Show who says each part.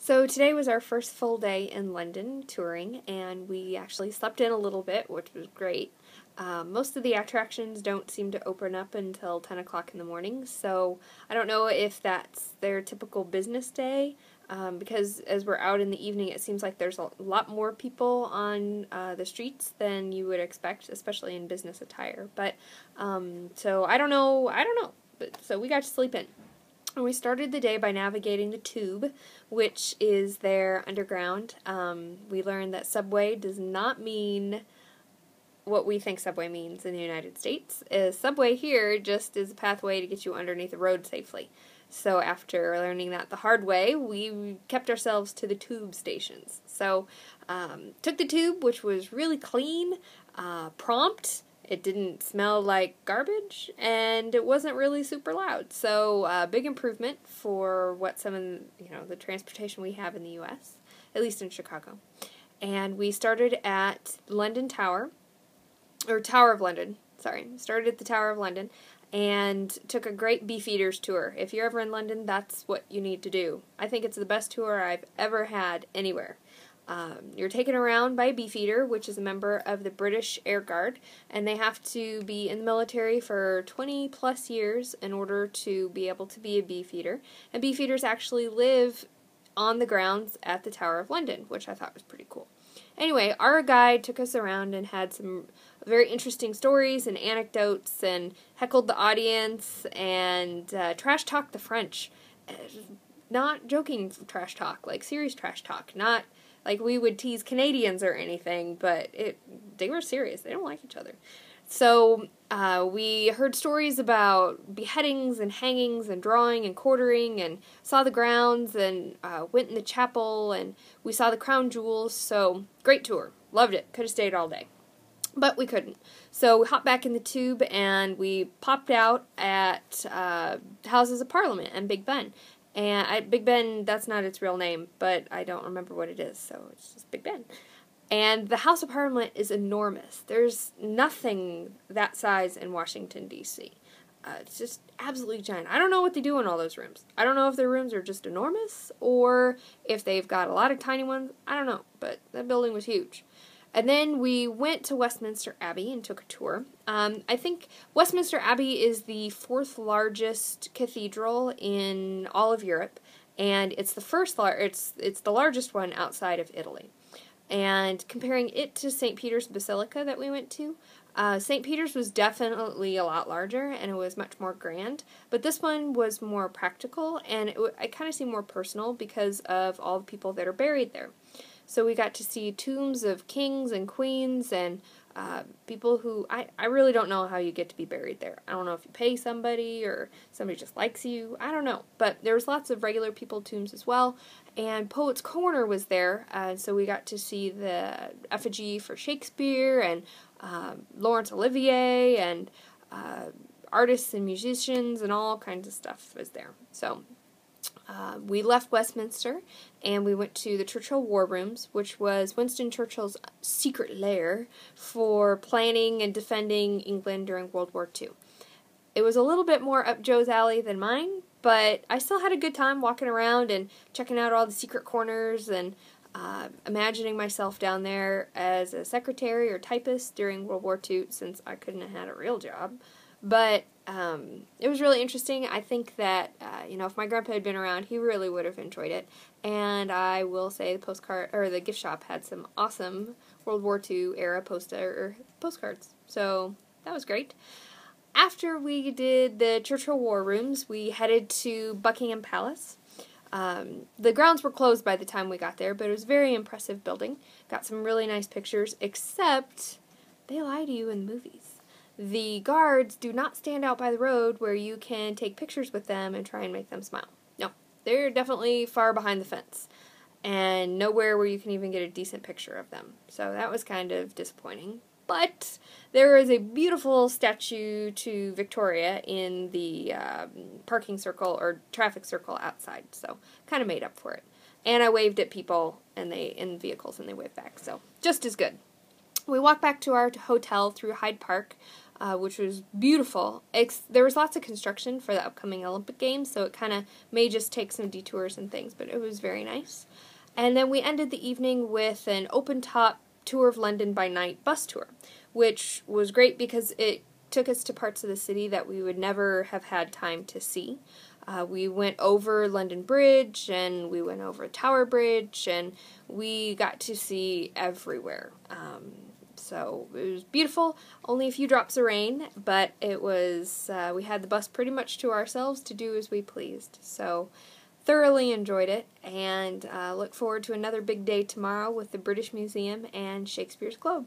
Speaker 1: So today was our first full day in London touring, and we actually slept in a little bit, which was great. Most of the attractions don't seem to open up until 10 o'clock in the morning, so I don't know if that's their typical business day, because as we're out in the evening, it seems like there's a lot more people on the streets than you would expect, especially in business attire. But so I don't know. But so we got to sleep in. And we started the day by navigating the Tube, which is their underground. We learned that subway does not mean what we think subway means in the United States. Subway here just is a pathway to get you underneath the road safely. So after learning that the hard way, we kept ourselves to the Tube stations. So took the Tube, which was really clean, prompt. It didn't smell like garbage, and it wasn't really super loud. So big improvement for what some of the transportation we have in the U.S., at least in Chicago. And we started at London Tower, or Tower of London, sorry. Started at the Tower of London and took a great Beefeaters tour. If you're ever in London, that's what you need to do. I think it's the best tour I've ever had anywhere. You're taken around by a Beefeater, which is a member of the British Air Guard, and they have to be in the military for 20 plus years in order to be able to be a Beefeater. And Beefeaters actually live on the grounds at the Tower of London, which I thought was pretty cool. Anyway, our guide took us around and had some very interesting stories and anecdotes and heckled the audience and trash talked the French. Not joking trash talk, like serious trash talk, not like we would tease Canadians or anything, but they were serious. They don't like each other. So we heard stories about beheadings and hangings and drawing and quartering, and saw the grounds and went in the chapel, and we saw the crown jewels. So great tour. Loved it. Could have stayed all day. But we couldn't. So we hopped back in the Tube and we popped out at Houses of Parliament and Big Ben. And Big Ben, that's not its real name, but I don't remember what it is, so it's just Big Ben. And the House of Parliament is enormous. There's nothing that size in Washington, D.C. It's just absolutely giant. I don't know what they do in all those rooms. I don't know if their rooms are just enormous or if they've got a lot of tiny ones. I don't know, but that building was huge. And then we went to Westminster Abbey and took a tour. I think Westminster Abbey is the fourth largest cathedral in all of Europe, and it's the largest one outside of Italy. And comparing it to St. Peter's Basilica that we went to, St. Peter's was definitely a lot larger, and it was much more grand, but this one was more practical, and it kind of seemed more personal because of all the people that are buried there. So we got to see tombs of kings and queens and people who, I really don't know how you get to be buried there. I don't know if you pay somebody or somebody just likes you. I don't know. But there was lots of regular people tombs as well. And Poets' Corner was there. So we got to see the effigy for Shakespeare and Laurence Olivier and artists and musicians and all kinds of stuff was there. So we left Westminster, and we went to the Churchill War Rooms, which was Winston Churchill's secret lair for planning and defending England during World War II. It was a little bit more up Joe's alley than mine, but I still had a good time walking around and checking out all the secret corners and imagining myself down there as a secretary or typist during World War II, since I couldn't have had a real job. But it was really interesting. I think that, if my grandpa had been around, he really would have enjoyed it. And I will say the gift shop had some awesome World War II era postcards. So that was great. After we did the Churchill War Rooms, we headed to Buckingham Palace. The grounds were closed by the time we got there, but it was a very impressive building. Got some really nice pictures, except they lie to you in the movies. The guards do not stand out by the road where you can take pictures with them and try and make them smile. No, they're definitely far behind the fence, and nowhere where you can even get a decent picture of them. So that was kind of disappointing. But there is a beautiful statue to Victoria in the parking circle or traffic circle outside, so kind of made up for it. And I waved at people in vehicles, and they waved back, so just as good. We walked back to our hotel through Hyde Park. which was beautiful. There was lots of construction for the upcoming Olympic Games, so it kind of may just take some detours and things, but it was very nice. And then we ended the evening with an open-top tour of London by night bus tour, which was great because it took us to parts of the city that we would never have had time to see. We went over London Bridge, and we went over Tower Bridge, and we got to see everywhere. So it was beautiful, only a few drops of rain, but it was, we had the bus pretty much to ourselves to do as we pleased. So thoroughly enjoyed it, and look forward to another big day tomorrow with the British Museum and Shakespeare's Globe.